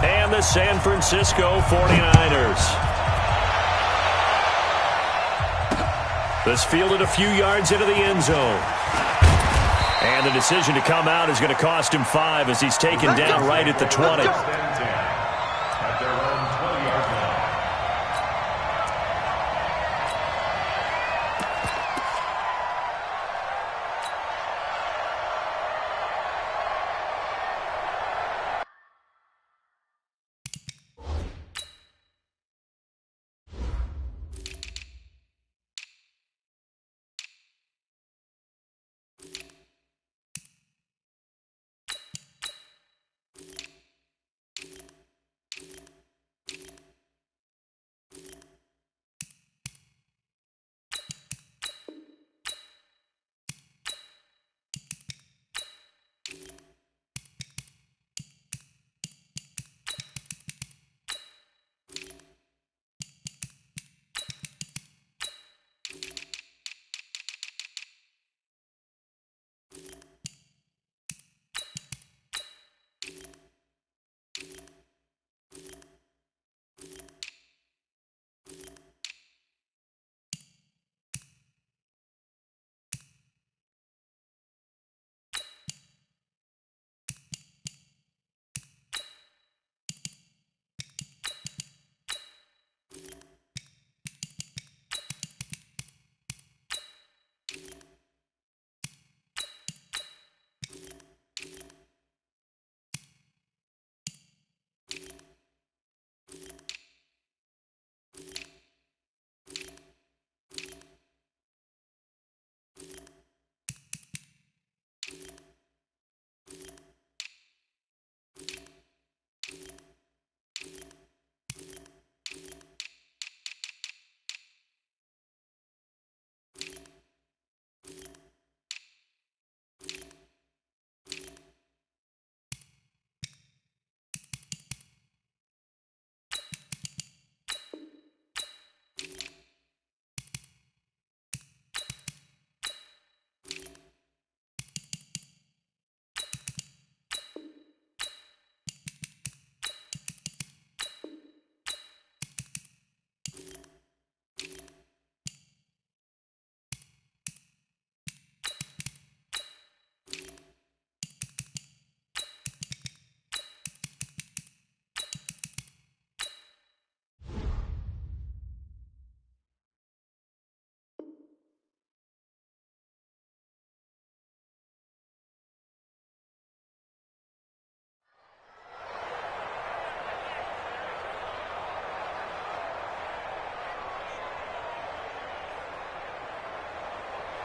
and the San Francisco 49ers. This fielded a few yards into the end zone. And the decision to come out is going to cost him 5 as he's taken down right at the 20.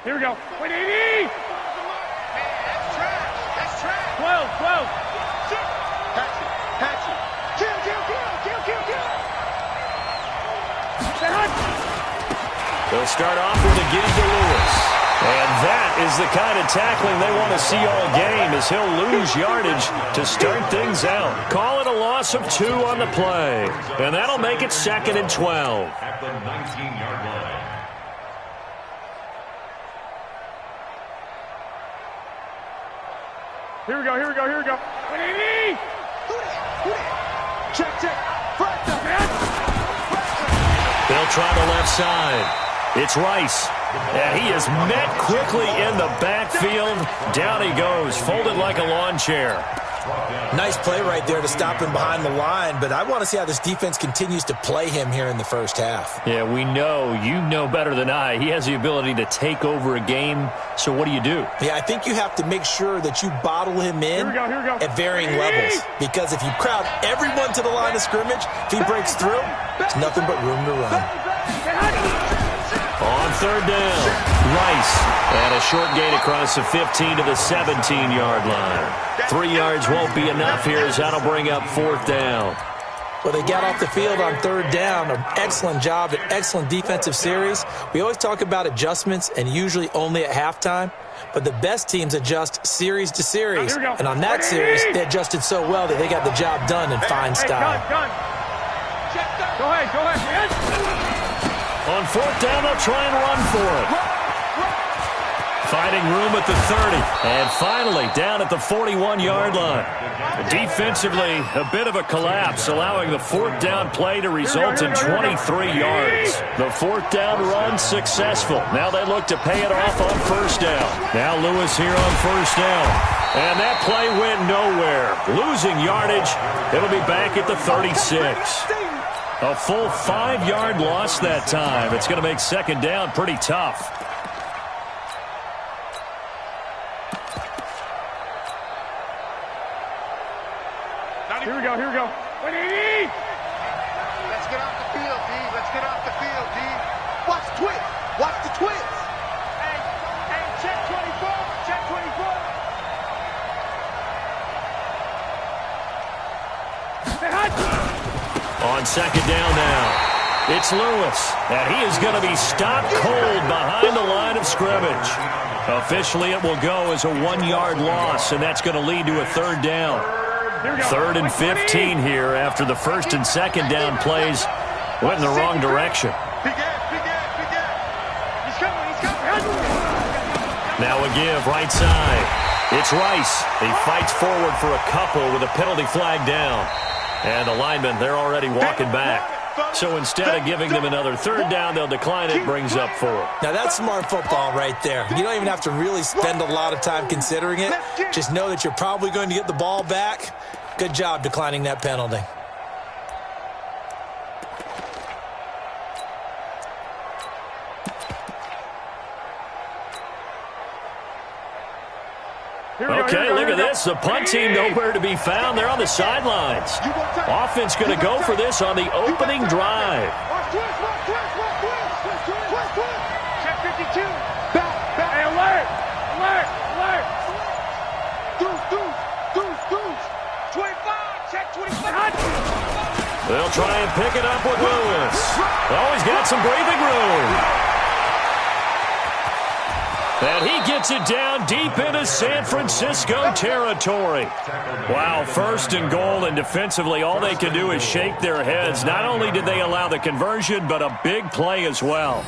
Here we go. 180! That's trash. That's trash. 12. Patch it. Kill. They'll start off with a give to Lewis. And that is the kind of tackling they want to see all game, as he'll lose yardage to start things out. Call it a loss of 2 on the play. And that'll make it 2nd and 12. At the 19-yard line. Here we go. 180! Check. They'll try the left side. It's Rice. And he is met quickly in the backfield. Down he goes, folded like a lawn chair. Nice play right there to stop him behind the line, but I want to see how this defense continues to play him here in the first half. Yeah, we know. You know better than I. He has the ability to take over a game, so what do you do? Yeah, I think you have to make sure that you bottle him in Here we go. at varying levels, because if you crowd everyone to the line of scrimmage, if he breaks through, there's nothing but room to run. On 3rd down, Rice. And a short gain across the 15 to the 17-yard line. 3 yards won't be enough here, as that'll bring up 4th down. Well, they got off the field on 3rd down. An excellent job, an excellent defensive series. We always talk about adjustments, and usually only at halftime. But the best teams adjust series to series. And on that series, they adjusted so well that they got the job done in fine style. Go ahead. On 4th down, they'll try and run for it. Finding room at the 30. And finally, down at the 41-yard line. Defensively, a bit of a collapse, allowing the fourth down play to result in 23 yards. The fourth down run successful. Now they look to pay it off on first down. Now Lewis here on first down. And that play went nowhere. Losing yardage. It'll be back at the 36. A full 5-yard loss that time. It's going to make second down pretty tough. Here we go, here we go. 180! Let's get off the field, D. Let's get off the field, D. Watch the twist. Watch the twist. Hey, check 24. Check 24. On second down now, it's Lewis, and he is going to be stopped cold behind the line of scrimmage. Officially, it will go as a 1-yard loss, and that's going to lead to a third down. Third and 15 here after the first and second down plays went in the wrong direction. Now a give right side. It's Rice. He fights forward for a couple with a penalty flag down. And the linemen, they're already walking back. So instead of giving them another third down, they'll decline it, brings up 4. Now that's smart football right there. You don't even have to really spend a lot of time considering it. Just know that you're probably going to get the ball back. Good job declining that penalty. Okay, look at this. The punt team nowhere to be found. They're on the sidelines. Offense going to go for this on the opening drive. Check 52. Back. Hey, alert. Deuce. 25. Check 25. They'll try and pick it up with Lewis. Oh, he's got some breathing room. And he gets it down deep into San Francisco territory. Wow, first and goal, and defensively all they can do is shake their heads. Not only did they allow the conversion, but a big play as well.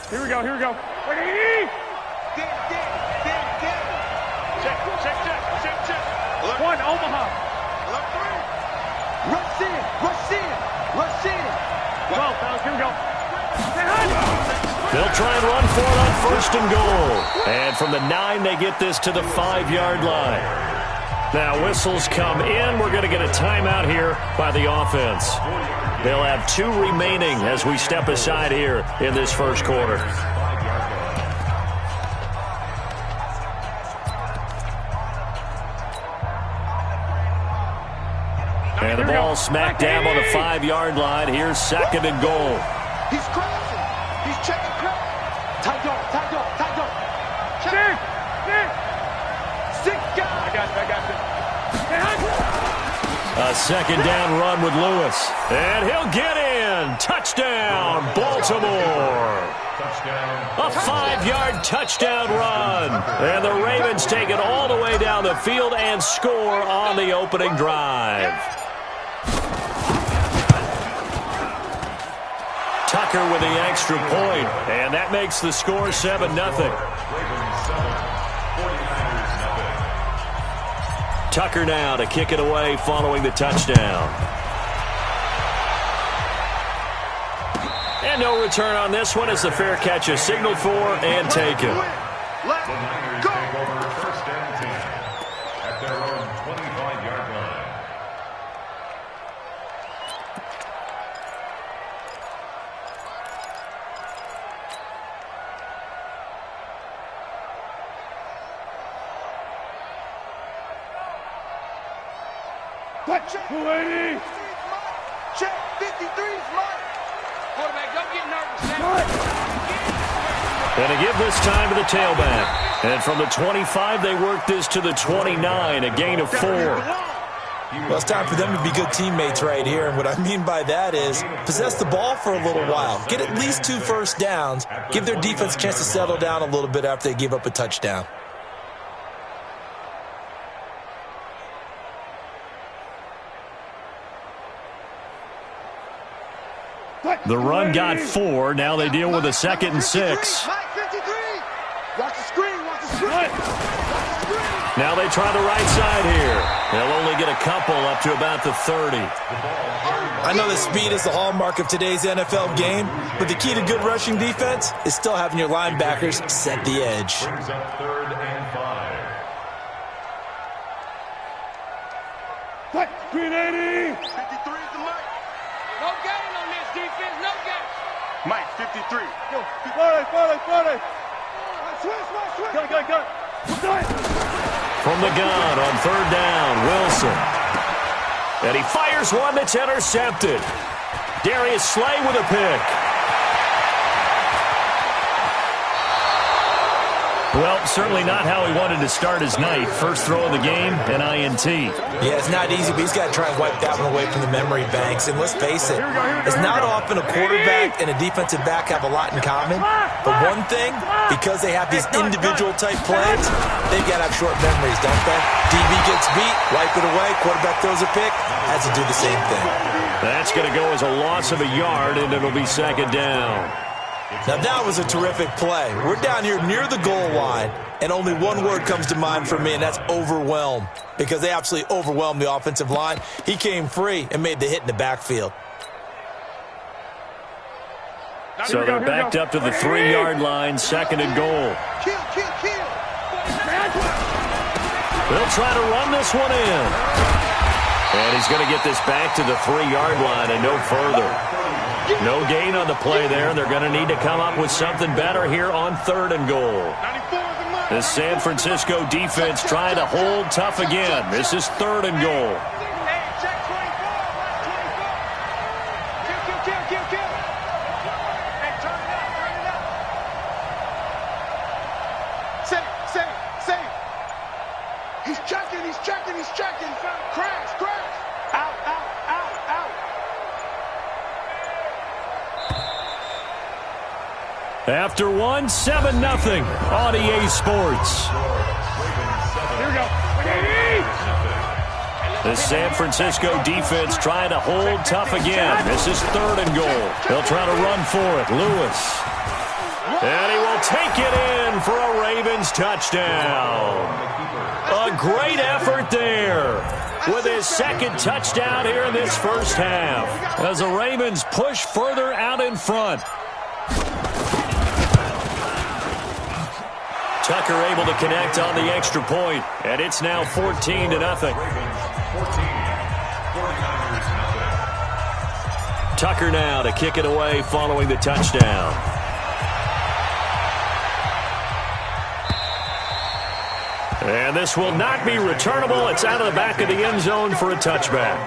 Here we go. 180! Check. One, Omaha. Rush in. 12, fellas, here we go. They'll try and run for it on first and goal. And from the 9, they get this to the 5-yard line. Now whistles come in. We're going to get a timeout here by the offense. They'll have 2 remaining as we step aside here in this first quarter. And the ball smack dab on the 5-yard line. Here's second and goal. He's crossing. He's checking crowd. Tight dog. Check. 6 guys. I got you. A second down run with Lewis. And he'll get in. Touchdown, Baltimore. A 5-yard touchdown run. And the Ravens take it all the way down the field and score on the opening drive. Tucker with the extra point. And that makes the score 7-0. Tucker now to kick it away following the touchdown. And no return on this one as the fair catch is signaled for and taken. Let's go. First and 10 at their own 25-yard line. Check 280! Check 53's mine. Quarterback, don't get nervous. And a give this time to the tailback. And from the 25, they work this to the 29, a gain of 4. Well, it's time for them to be good teammates right here. And what I mean by that is possess the ball for a little while. Get at least 2 first downs. Give their defense a chance to settle down a little bit after they give up a touchdown. The run got 4. Now they deal with a 2nd and 6. Watch the screen. Watch the screen. Now they try the right side here. They'll only get a couple up to about the 30. I know that speed is the hallmark of today's NFL game, but the key to good rushing defense is still having your linebackers set the edge. Brings up 3rd and 5. Screen 80. 53 is the Mike. No gain on this defense. No gain. Mike, 53. Yo, 40. Switch. Go. From the gun on 3rd down, Wilson. And he fires one that's intercepted. Darius Slay with a pick. Well, certainly not how he wanted to start his night. First throw of the game, an INT. Yeah, it's not easy, but he's got to try and wipe that one away from the memory banks. And let's face it, it's not often a quarterback and a defensive back have a lot in common. But one thing, because they have these individual type plays, they've got to have short memories, don't they? DB gets beat, wipe it away, quarterback throws a pick, has to do the same thing. That's going to go as a loss of a yard, and it'll be 2nd down. Now, that was a terrific play. We're down here near the goal line, and only one word comes to mind for me, and that's overwhelmed, because they absolutely overwhelmed the offensive line. He came free and made the hit in the backfield. So they're backed up to the 3-yard line, 2nd and goal. Kill. They'll try to run this one in. And he's going to get this back to the 3-yard line and no further. No gain on the play there, and they're going to need to come up with something better here on 3rd and goal. 94 is the Mike. The San Francisco defense trying to hold tough again. This is 3rd and goal. Hey, check 24. Watch 24. Kill. Hey, turn it up. Save. He's checking. Crash. Out. After one, 7-0 on EA Sports. Here we go. 80. The San Francisco defense trying to hold tough again. This is 3rd and goal. They'll try to run for it. Lewis. And he will take it in for a Ravens touchdown. A great effort there with his 2nd touchdown here in this first half as the Ravens push further out in front. Tucker able to connect on the extra point, and it's now 14-0. Tucker now to kick it away following the touchdown. And this will not be returnable. It's out of the back of the end zone for a touchback.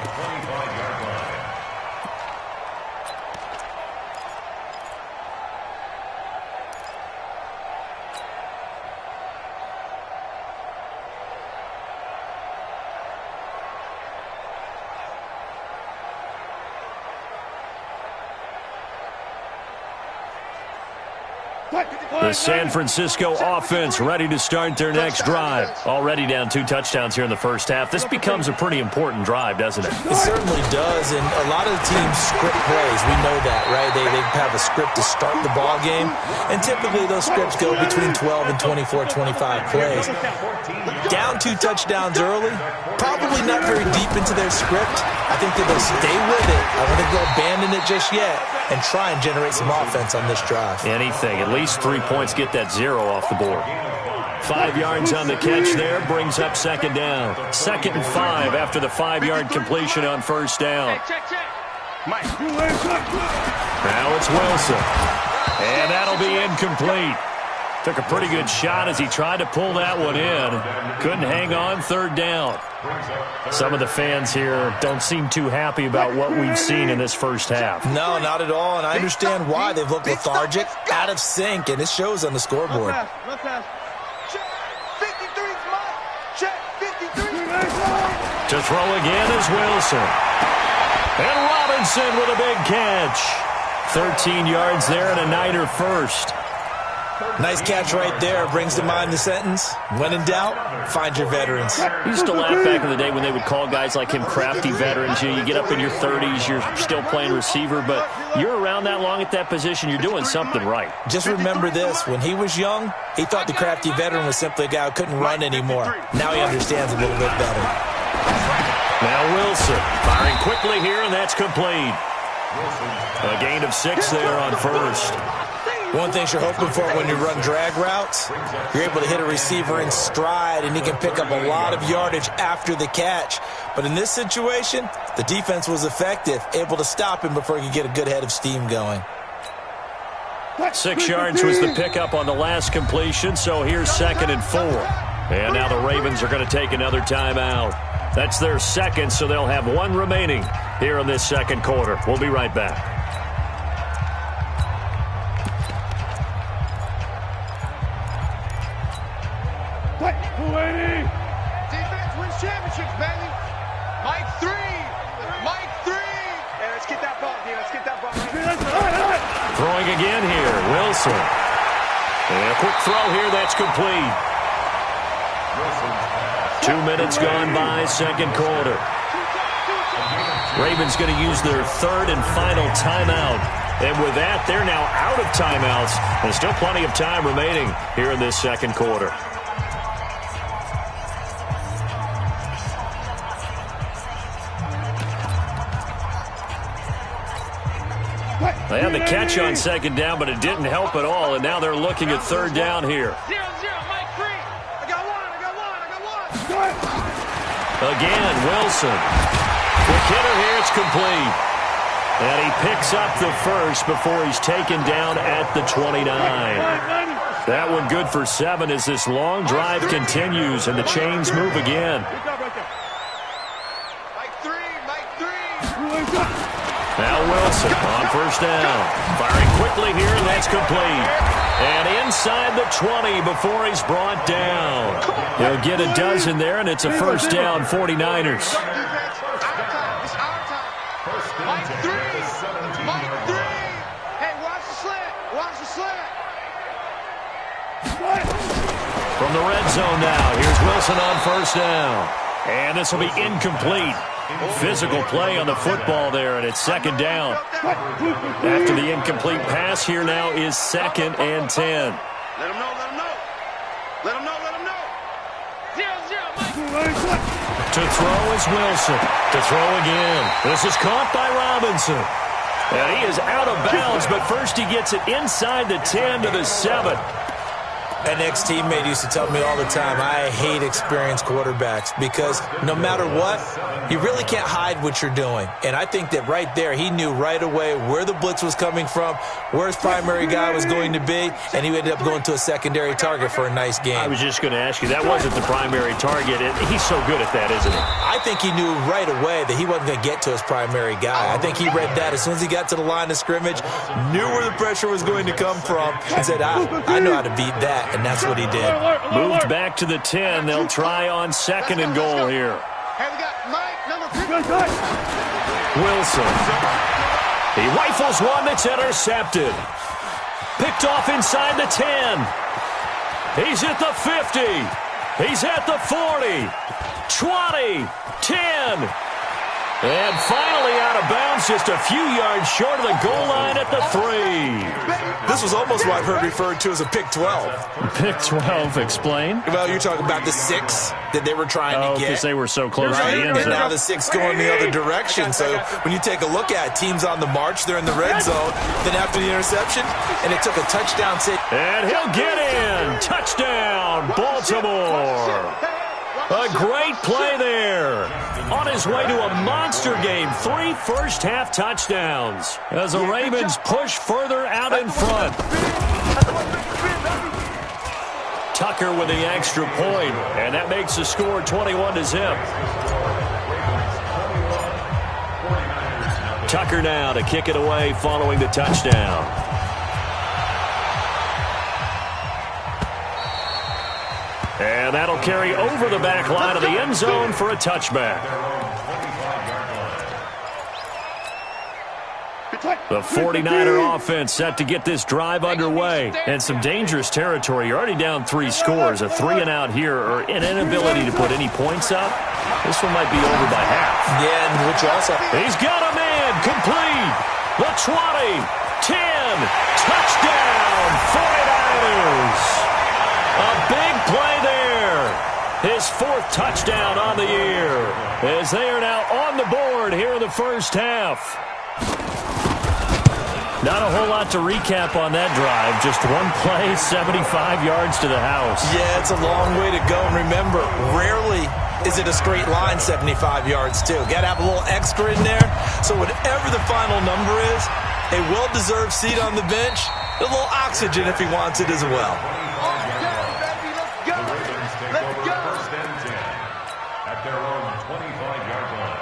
The San Francisco offense ready to start their next drive. Already down 2 touchdowns here in the first half. This becomes a pretty important drive, doesn't it? It certainly does, and a lot of the teams script plays. We know that, right? They have a script to start the ball game, and typically those scripts go between 12 and 24, 25 plays. Down 2 touchdowns early, probably not very deep into their script. I think that they'll stay with it. I don't think they'll abandon it just yet and try and generate some offense on this drive. Anything. At least 3 points, get that 0 off the board. 5 yards on the catch there, brings up 2nd down. 2nd and 5 after the 5-yard completion on 1st down. Check. Mike. Now it's Wilson. And that'll be incomplete. Took a pretty good shot as he tried to pull that one in. Couldn't hang on, 3rd down. Some of the fans here don't seem too happy about what we've seen in this first half. No, not at all, and I understand why. They've looked lethargic, out of sync, and it shows on the scoreboard. Run pass. Check. 53 is Mike. Check. 53. To throw again is Wilson. And Robinson with a big catch. 13 yards there and a Niner first. Nice catch right there. Brings to mind the sentence, when in doubt, find your veterans. I used to laugh back in the day when they would call guys like him crafty veterans. You get up in your 30s, you're still playing receiver, but you're around that long at that position, you're doing something right. Just remember this. When he was young, he thought the crafty veteran was simply a guy who couldn't run anymore. Now he understands a little bit better. Now Wilson firing quickly here, and that's complete. A gain of 6 there on first. One thing you're hoping for when you run drag routes, you're able to hit a receiver in stride, and he can pick up a lot of yardage after the catch. But in this situation, the defense was effective, able to stop him before he could get a good head of steam going. 6 yards was the pickup on the last completion, so here's 2nd and 4. And now the Ravens are going to take another timeout. That's their second, so they'll have 1 remaining here in this second quarter. We'll be right back. Defense wins championships, baby. Mike 3. Mike 3. Hey, let's get that ball, D. Let's get that ball. Throwing again here, Wilson. And a quick throw here, that's complete. 2 minutes gone by, second quarter. Ravens going to use their 3rd and final timeout. And with that, they're now out of timeouts. There's still plenty of time remaining here in this second quarter. They had the catch on 2nd down, but it didn't help at all, and now they're looking at 3rd down here. 0-0, Mike 3. I got one. Again, Wilson. Quick hitter here, it's complete. And he picks up the first before he's taken down at the 29. That one good for 7 as this long drive continues, and the chains move again. Mike 3. Now Wilson on 1st down. Firing quickly here, and that's complete. And inside the 20 before he's brought down. He'll get a dozen there, and it's a 1st down, 49ers. It's our time. Mike 3. Hey, watch the slant. From the red zone now, here's Wilson on 1st down. And this will be incomplete. Physical play on the football there, and it's 2nd down. After the incomplete pass, here now is 2nd and 10. Let him know. 0-0, Mike. To throw is Wilson. To throw again. This is caught by Robinson. And he is out of bounds, but first he gets it inside the 10 to the 7. An ex-teammate used to tell me all the time, I hate experienced quarterbacks because no matter what, you really can't hide what you're doing. And I think that right there, he knew right away where the blitz was coming from, where his primary guy was going to be, and he ended up going to a secondary target for a nice game. I was just going to ask you, that wasn't the primary target. He's so good at that, isn't he? I think he knew right away that he wasn't going to get to his primary guy. I think he read that as soon as he got to the line of scrimmage, knew where the pressure was going to come from, and said, I know how to beat that. And that's what he did. Moved back to the 10. They'll try on 2nd and goal here. Hey, we got Mike, number 50. Wilson. He rifles one that's intercepted. Picked off inside the 10. He's at the 50. He's at the 40. 20. 10. And finally out of bounds, just a few yards short of the goal line at the 3. This was almost what I've heard referred to as a pick 12. Pick 12, explain? Well, you're talking about the 6 that they were trying to get. Because they were so close to the end And zone. now the 6 going the other direction. So when you take a look at teams on the march, they're in the red zone. Then after the interception, and it took a touchdown save. And he'll get in. Touchdown, Baltimore. A great play there. On his way to a monster game. 3 first-half touchdowns as the Ravens push further out in front. Tucker with the extra point, and that makes the score 21-0. Tucker now to kick it away following the touchdown. And That'll carry over the back line of the end zone for a touchback. The 49er offense set to get this drive underway. And some dangerous territory. You're already down 3 scores. A 3-and-out here or an inability to put any points up. This one might be over by half. Yeah, and which also... He's got a man. Complete. The 20. 10. Touchdown. 49ers. A big play there. His 4th touchdown on the year. As they are now on the board here in the first half. Not a whole lot to recap on that drive. Just one play, 75 yards to the house. Yeah, it's a long way to go. And remember, rarely is it a straight line 75 yards, too. Got to have a little extra in there. So whatever the final number is, a well-deserved seat on the bench, a little oxygen if he wants it as well. At their own 25-yard line.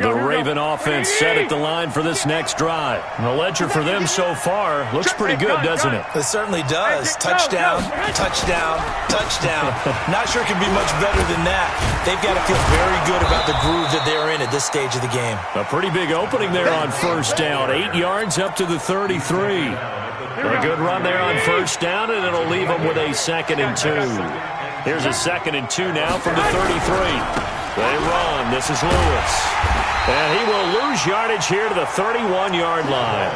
The Raven offense set at the line for this next drive. And the ledger for them so far looks pretty good, doesn't it? It certainly does. Touchdown, touchdown, touchdown. Not sure it can be much better than that. They've got to feel very good about the groove that they're in at this stage of the game. A pretty big opening there on first down. 8 yards up to the 33. A good run there on first down, and it'll leave them with a 2nd and 2. Here's a 2nd and 2 now from the 33. They run. This is Lewis. And he will lose yardage here to the 31-yard line.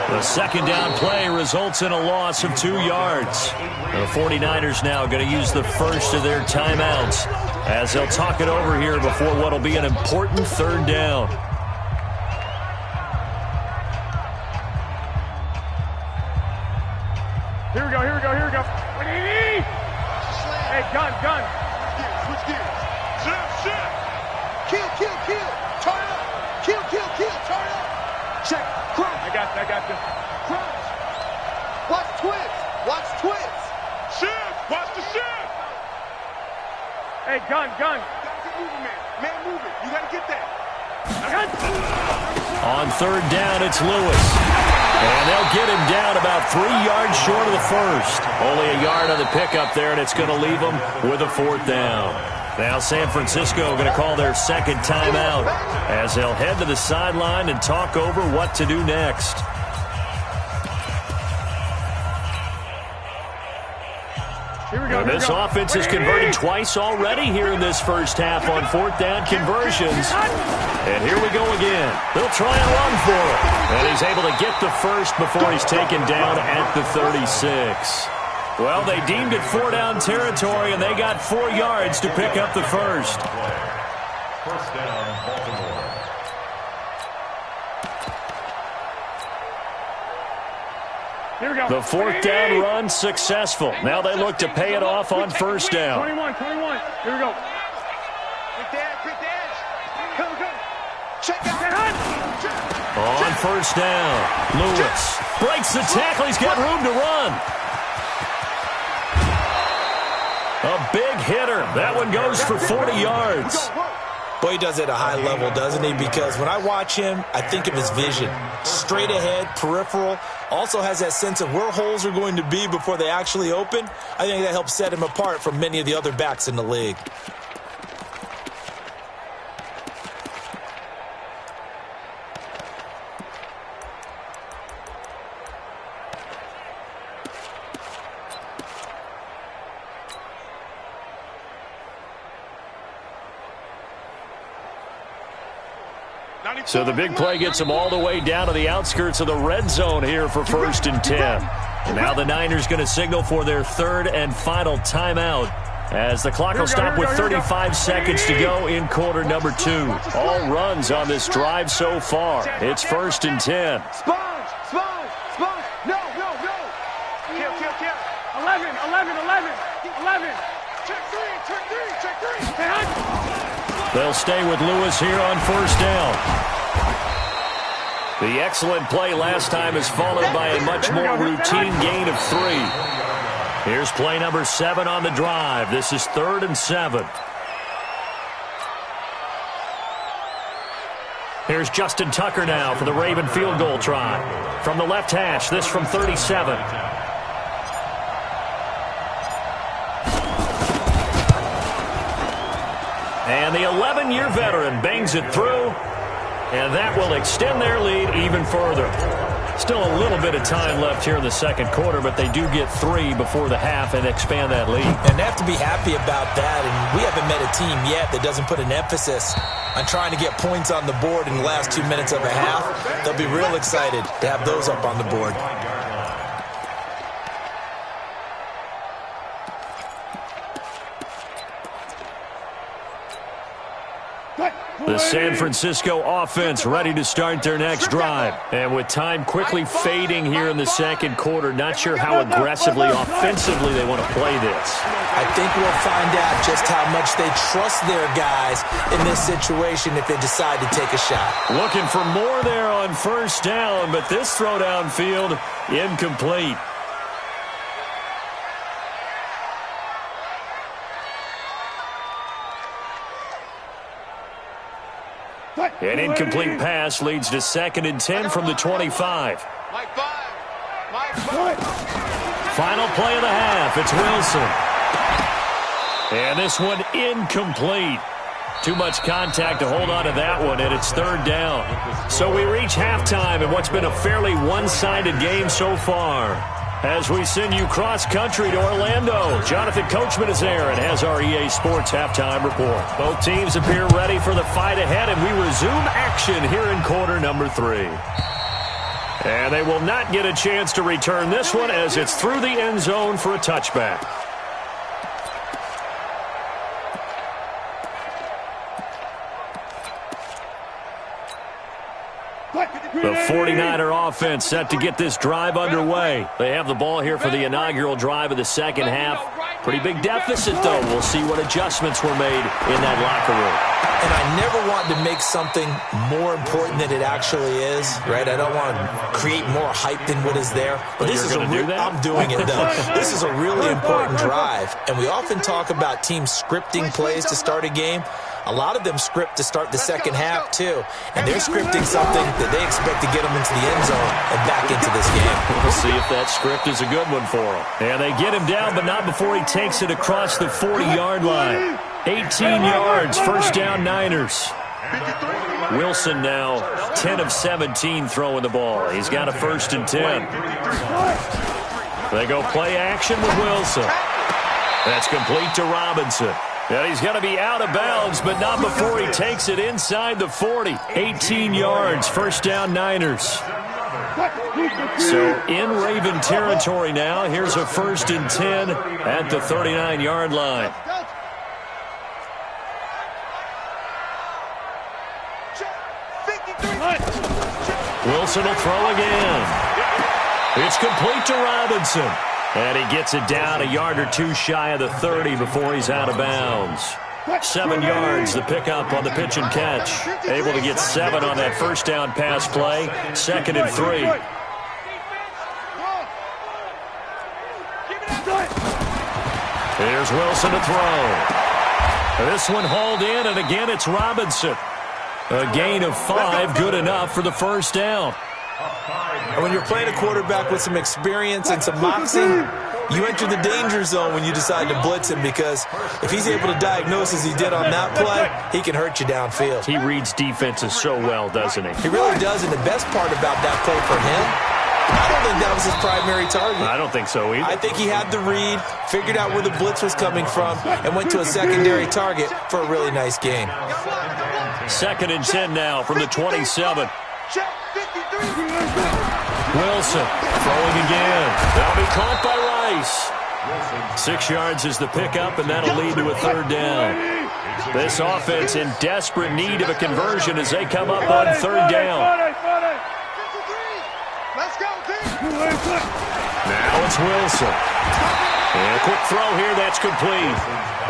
The 2nd down play results in a loss of 2 yards. The 49ers now going to use the first of their timeouts as they'll talk it over here before what will be an important 3rd down. Here we go, here we go, here we go. Hey, gun. Switch gears. Shift. Kill. Turn up. Kill. Turn up. Check. Crunch. I got this. Crunch. Watch twist. Shift. Watch the shift. Hey, gun. Gotta get moving, man. Man moving. You gotta get that. On 3rd down, it's Lewis. And they'll get him down about 3 yards short of the first. Only a yard on the pickup there, and it's going to leave them with a 4th down. Now San Francisco going to call their 2nd timeout as they'll head to the sideline and talk over what to do next. And this offense has converted twice already here in this first half on 4th down conversions. And here we go again. They'll try and run for it. And he's able to get the first before he's taken down at the 36. Well, they deemed it 4-down territory, and they got 4 yards to pick up the first. First down, Baltimore. Here we go. The 4th down run successful. Now they look to pay it off on first down. 21. Here we go. Quick dash. Come. Check out. On first down, Lewis breaks the tackle. He's got room to run. A big hitter. That one goes for 40 yards. Boy, he does it at a high level, doesn't he? Because when I watch him, I think of his vision. Straight ahead, peripheral. Also has that sense of where holes are going to be before they actually open. I think that helps set him apart from many of the other backs in the league. So the big play gets them all the way down to the outskirts of the red zone here for 1st and 10. Now the Niners going to signal for their 3rd and final timeout as the clock will stop with 35 seconds to go in quarter number 2. All runs on this drive so far. It's 1st and 10. Sponge. No. Kill. 11. Check three. They'll stay with Lewis here on first down. The excellent play last time is followed by a much more routine gain of 3. Here's play number 7 on the drive. This is 3rd and 7. Here's Justin Tucker now for the Raven field goal try. From the left hash, this from 37. And the 11-year veteran bangs it through, and that will extend their lead even further. Still a little bit of time left here in the second quarter, but they do get 3 before the half and expand that lead. And they have to be happy about that, and we haven't met a team yet that doesn't put an emphasis on trying to get points on the board in the last 2 minutes of a half. They'll be real excited to have those up on the board. The San Francisco offense ready to start their next drive. And with time quickly fading here in the second quarter, not sure how aggressively, offensively they want to play this. I think we'll find out just how much they trust their guys in this situation if they decide to take a shot. Looking for more there on first down, but this throw downfield incomplete. An incomplete pass leads to 2nd and 10 from the 25. Final play of the half. It's Wilson. And this one incomplete. Too much contact to hold on to that one, and it's 3rd down. So we reach halftime in what's been a fairly one-sided game so far. As we send you cross-country to Orlando, Jonathan Coachman is there and has our EA Sports halftime report. Both teams appear ready for the fight ahead, and we resume action here in quarter number 3. And they will not get a chance to return this one as it's through the end zone for a touchback. The 49er offense set to get this drive underway. They have the ball here for the inaugural drive of the second half. Pretty big deficit, though. We'll see what adjustments were made in that locker room. And I never want to make something more important than it actually is, right? I don't want to create more hype than what is there. But this is I'm doing it, though. This is a really important drive. And we often talk about teams scripting plays to start a game. A lot of them script to start the second half, too. And they're scripting something that they expect to get them into the end zone and back into this game. We'll see if that script is a good one for them. And they get him down, but not before he takes it across the 40-yard line. 18 yards, first down Niners. Wilson now 10 of 17 throwing the ball. He's got a 1st and 10. They go play action with Wilson. That's complete to Robinson. And he's going to be out of bounds, but not before he takes it inside the 40. 18 yards, first down Niners. So in Raven territory now. Here's a 1st and 10 at the 39-yard line. Wilson will throw again. It's complete to Robinson. And he gets it down a yard or two shy of the 30 before he's out of bounds. 7 yards, the pickup on the pitch and catch. Able to get 7 on that first down pass play. 2nd and 3. Here's Wilson to throw. This one hauled in, and again it's Robinson. A gain of 5, good enough for the first down. And when you're playing a quarterback with some experience and some moxie, you enter the danger zone when you decide to blitz him, because if he's able to diagnose as he did on that play, he can hurt you downfield. He reads defenses so well, doesn't he? He really does, and the best part about that play for him, I don't think that was his primary target. I don't think so either. I think he had the read, figured out where the blitz was coming from, and went to a secondary target for a really nice gain. 2nd and 10 now from the 27. Wilson throwing again. That'll be caught by Rice. 6 yards is the pickup, and that'll lead to a 3rd down. This offense in desperate need of a conversion as they come up on 3rd down. Now it's Wilson. And a quick throw here, that's complete.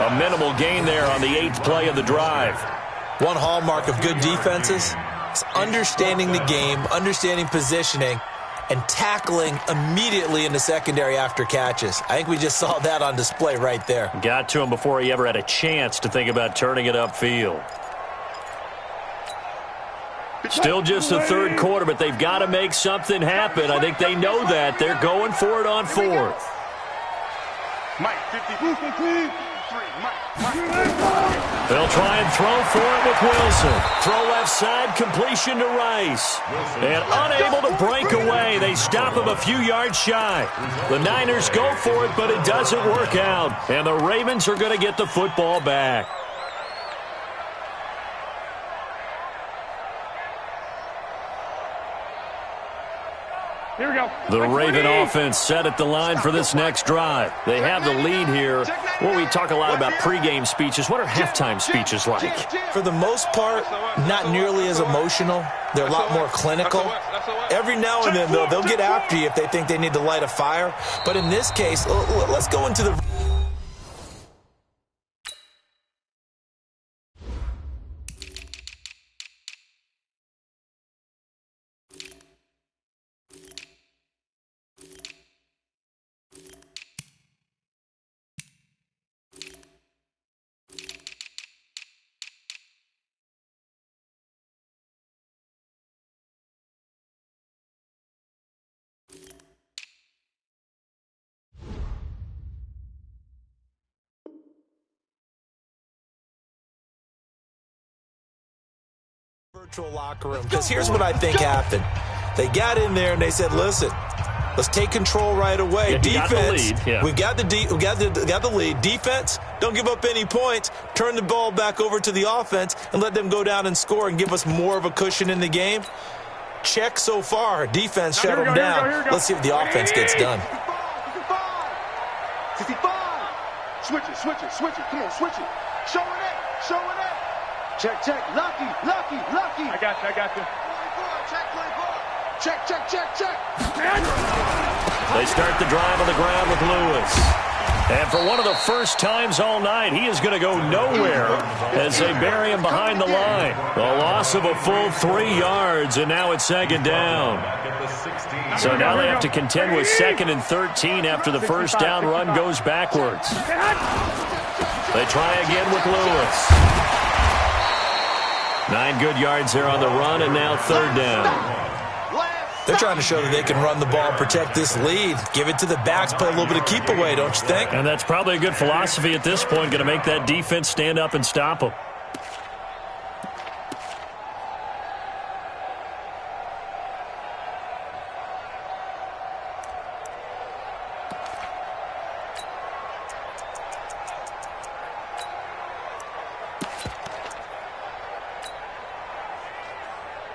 A minimal gain there on the 8th play of the drive. One hallmark of good defenses is understanding the game, understanding positioning, and tackling immediately in the secondary after catches. I think we just saw that on display right there. Got to him before he ever had a chance to think about turning it upfield. Still just the third quarter, but they've got to make something happen. I think they know that. They're going for it on fourth. Mike, 53. They'll try and throw for it with Wilson. Throw left side, completion to Rice. And unable to break away. They stop him a few yards shy. The Niners go for it, but it doesn't work out. And the Ravens are going to get the football back. Here we go. The Raven offense set at the line for this next drive. They have the lead here. Well, we talk a lot about pregame speeches. What are halftime speeches like? For the most part, not nearly as emotional. They're a lot more clinical. Every now and then, though, they'll get after you if they think they need to light a fire. But in this case, let's go into the... virtual locker room, because here's what I think happened. They got in there and they said, listen, let's take control right away. Yeah, defense, we got the lead. Defense, don't give up any points. Turn the ball back over to the offense and let them go down and score and give us more of a cushion in the game. Check so far. Defense shut them down. Let's see if the offense gets done. 55. Switch it. Come on, switch it. Show it. Check. Lucky. I got you. 24. Check. They start the drive on the ground with Lewis. And for one of the first times all night, he is going to go nowhere as they bury him behind the line. A loss of a full 3 yards, and now it's second down. So now they have to contend with 2nd and 13 after the first down run goes backwards. They try again with Lewis. 9 good yards there on the run, and now 3rd down. They're trying to show that they can run the ball, protect this lead. Give it to the backs, play a little bit of keep away, don't you think? And that's probably a good philosophy at this point, going to make that defense stand up and stop them.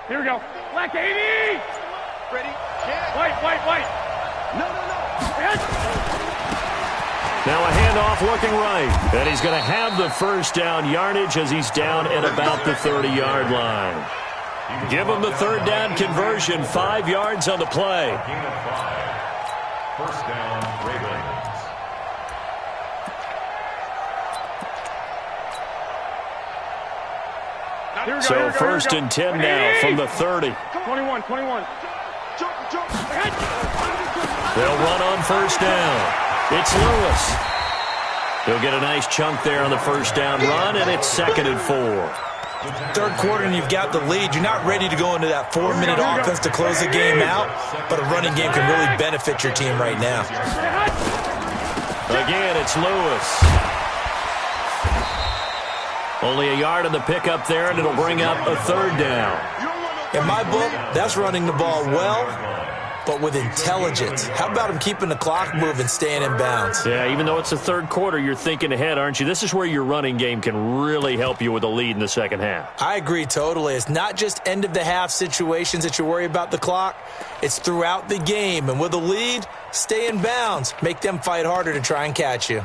Here we go. Black 80. Ready? Yeah. White. No. Now a handoff looking right. And he's going to have the first down yardage as he's down at about the 30-yard line. Give him the 3rd down conversion. 5 yards on the play. Gain of 5. First down, Ravens. So 1st and 10 now from the 30. 21. They'll run on 1st down. It's Lewis. He'll get a nice chunk there on the 1st down run, and it's 2nd and 4. 3rd quarter and you've got the lead. You're not ready to go into that 4-minute offense to close the game out, but a running game can really benefit your team right now. Again, it's Lewis. Only a yard on the pickup there, and it'll bring up a 3rd down. In my book, that's running the ball well, but with intelligence. How about him keeping the clock moving, staying in bounds? Yeah, even though it's the 3rd quarter, you're thinking ahead, aren't you? This is where your running game can really help you with a lead in the 2nd half. I agree totally. It's not just end-of-the-half situations that you worry about the clock. It's throughout the game. And with a lead, stay in bounds. Make them fight harder to try and catch you.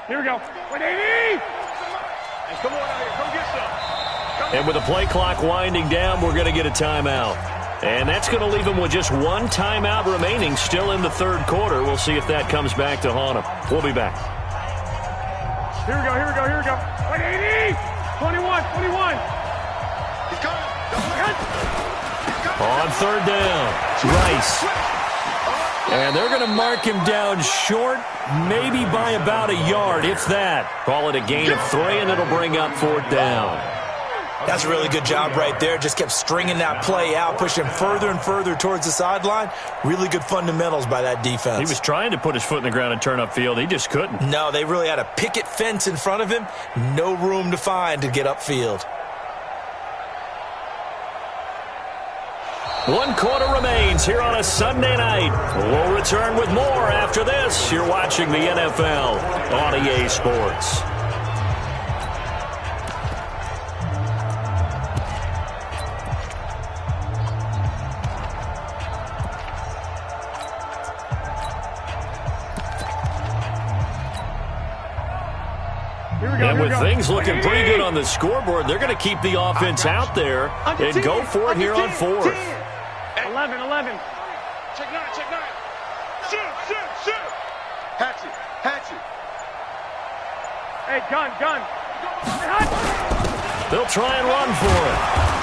Here we go. 180. Come on out here. Come get some. And with the play clock winding down, we're going to get a timeout. And that's going to leave them with just 1 timeout remaining still in the 3rd quarter. We'll see if that comes back to haunt them. We'll be back. Here we go. 180. 21. He's coming. On 3rd down, Rice. And they're going to mark him down short, maybe by about a yard, if that. Call it a gain of 3, and it'll bring up 4th down. That's a really good job right there. Just kept stringing that play out, pushing further and further towards the sideline. Really good fundamentals by that defense. He was trying to put his foot in the ground and turn upfield. He just couldn't. No, they really had a picket fence in front of him. No room to find to get upfield. 1 quarter remains here on a Sunday night. We'll return with more after this. You're watching the NFL on EA Sports. And with things looking pretty good on the scoreboard, they're going to keep the offense out there and go for it here on 4th. 11. Check 9. Shoot. Hatch it. Hey, gun. They'll try and run for it.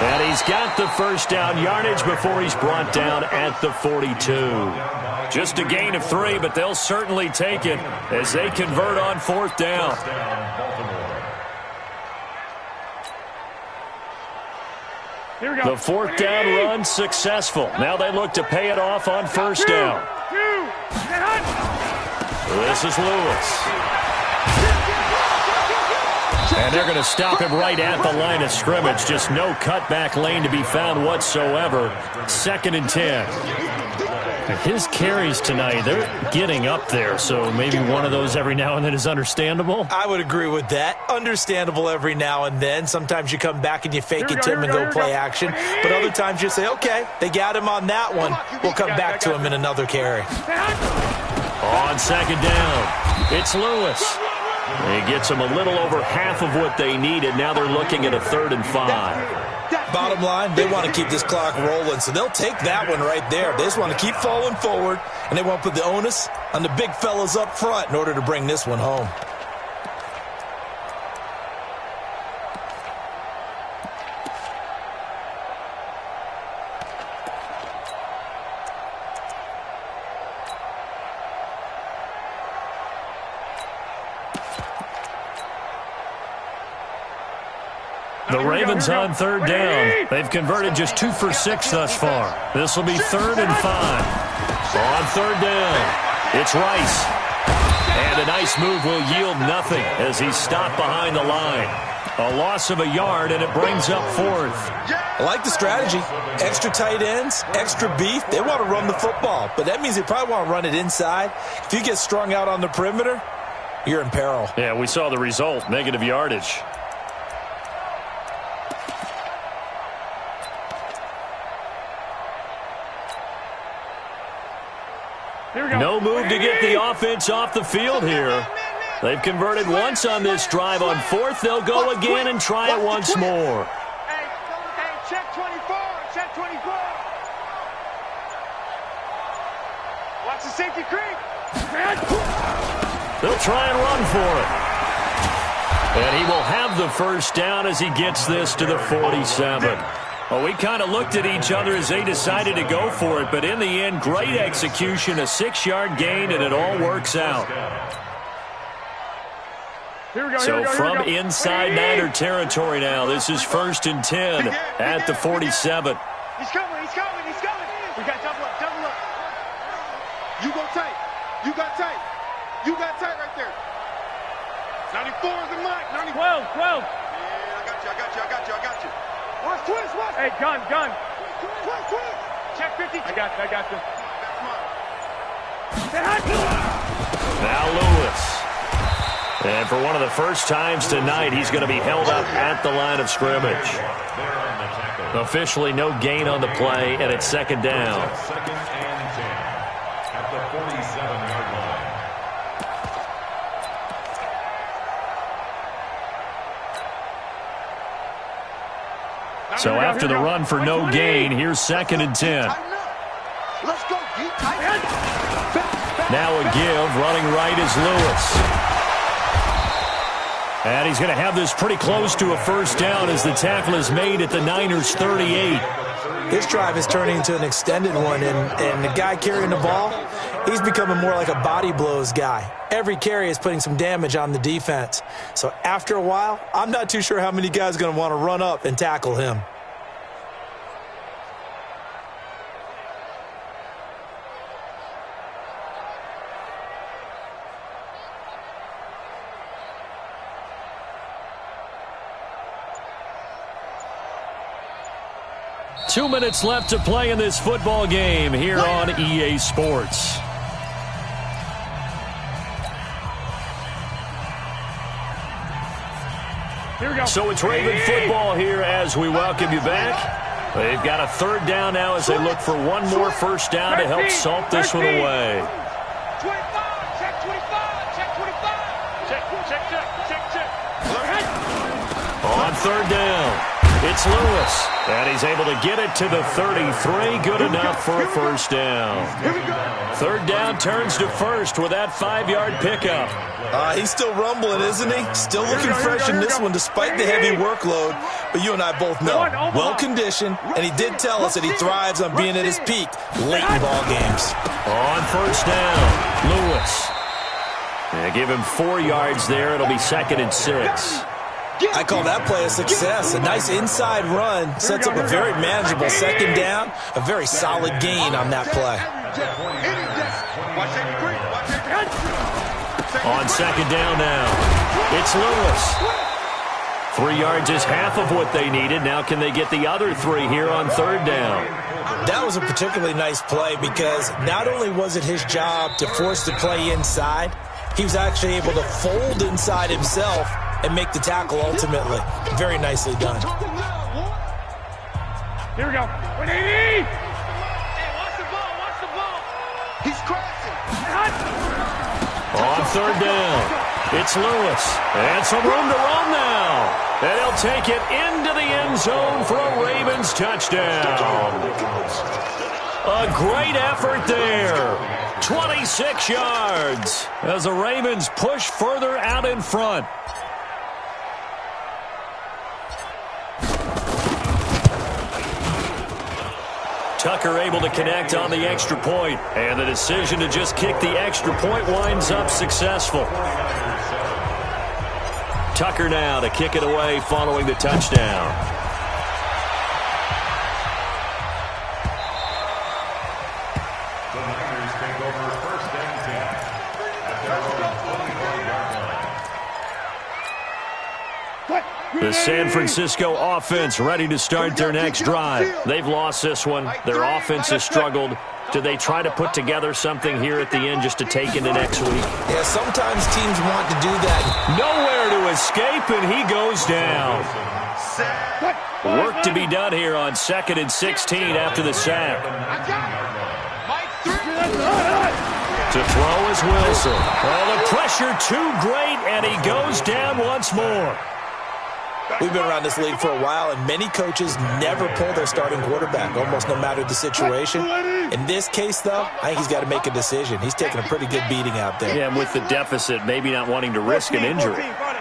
And he's got the first down yardage before he's brought down at the 42. Just a gain of 3, but they'll certainly take it as they convert on 4th down. Here we go. The 4th down run successful. Now they look to pay it off on 1st down. This is Lewis. And they're going to stop him right at the line of scrimmage. Just no cutback lane to be found whatsoever. 2nd and 10. His carries tonight, they're getting up there, so maybe one of those every now and then is understandable. I would agree with that. Understandable every now and then. Sometimes you come back and you fake it to him and go play action. But other times you say, okay, they got him on that one. We'll come back to him in another carry. On 2nd down, it's Lewis. He gets them a little over half of what they needed. Now they're looking at a 3rd and 5. Bottom line, they want to keep this clock rolling, so they'll take that one right there. They just want to keep falling forward, and they want to put the onus on the big fellas up front in order to bring this one home. The Ravens on 3rd down. They've converted just 2 for 6 thus far. This will be 3rd and 5. On 3rd down, it's Rice. And a nice move will yield nothing as he's stopped behind the line. A loss of a yard, and it brings up 4th. I like the strategy. Extra tight ends, extra beef. They want to run the football, but that means they probably want to run it inside. If you get strung out on the perimeter, you're in peril. Yeah, we saw the result, negative yardage. No move to get the offense off the field here. They've converted once on this drive. On 4th, they'll go again and try it once more. Hey, check 24. Watch the safety creep. They'll try and run for it. And he will have the first down as he gets this to the 47. Well, we kind of looked at each other as they decided to go for it, but in the end, great execution, a 6-yard gain, and it all works out. So from inside Niner territory now, this is 1st and 10 at the 47. He's coming. We got double up. You go tight. You got tight right there. 94 is the mark. 12. Yeah, I got you. Watch twist. Hey, gun. Twist. Check 50. I got you. Now Lewis. And for one of the first times tonight, he's going to be held up at the line of scrimmage. Officially no gain on the play, and it's 2nd down. 2nd and 10 at the 47-yard line. So after the run for no gain, here's 2nd and 10. Let's go, D. Now a give, running right is Lewis. And he's going to have this pretty close to a first down as the tackle is made at the Niners' 38. This drive is turning into an extended one, and the guy carrying the ball, he's becoming more like a body blows guy. Every carry is putting some damage on the defense. So after a while, I'm not too sure how many guys are going to want to run up and tackle him. Two minutes left to play in this football game here on EA Sports. Here we go. So it's Raven football here as we welcome you back. They've got a third down now as they look for one more first down to help salt this one away. 25, check 25, check 25. Check. On third down, it's Lewis. And he's able to get it to the 33. Good enough for a first down. Third down turns to first with that 5-yard pickup. He's still rumbling, isn't he? Still looking fresh in this one despite the heavy workload. But you and I both know, well-conditioned, and he did tell us that he thrives on being at his peak late in ball games. On first down, Lewis. They give him 4 yards there. It'll be 2nd and 6. I call that play a success. A nice inside run sets up a very manageable second down. A very solid gain on that play. On second down now, it's Lewis. 3 yards is half of what they needed. Now can they get the other 3 here on third down? That was a particularly nice play because not only was it his job to force the play inside, he was actually able to fold inside himself and make the tackle ultimately. Very nicely done. Here we go. 180. Hey, watch the ball. He's crashing. On third down, it's Lewis. And some room to run now. And he'll take it into the end zone for a Ravens touchdown. A great effort there. 26 yards as the Ravens push further out in front. Tucker able to connect on the extra point, and the decision to just kick the extra point winds up successful. Tucker now to kick it away following the touchdown. The Niners take over first and 10 at their own 25-yard line. The San Francisco offense ready to start their next drive. They've lost this one. Their offense has struggled. Do they try to put together something here at the end just to take into next week? Yeah, sometimes teams want to do that. Nowhere to escape, and he goes down. Work to be done here on 2nd and 16 after the sack. To throw is Wilson. Oh, the pressure too great, and he goes down once more. We've been around this league for a while, and many coaches never pull their starting quarterback, almost no matter the situation. In this case, though, I think he's got to make a decision. He's taking a pretty good beating out there. Yeah, and with the deficit, maybe not wanting to risk an injury. One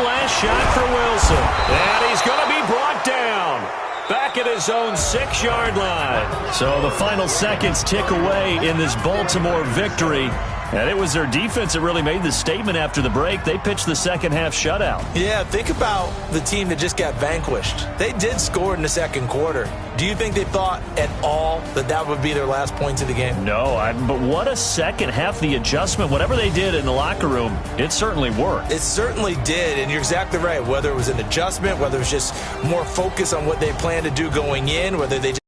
last shot for Wilson, and he's going to be brought down. Back at his own 6-yard line. So the final seconds tick away in this Baltimore victory. And it was their defense that really made the statement after the break. They pitched the second half shutout. Yeah, think about the team that just got vanquished. They did score in the second quarter. Do you think they thought at all that that would be their last points of the game? No, but what a second half. The adjustment, whatever they did in the locker room, it certainly worked. It certainly did, and you're exactly right. Whether it was an adjustment, whether it was just more focus on what they planned to do going in, whether they just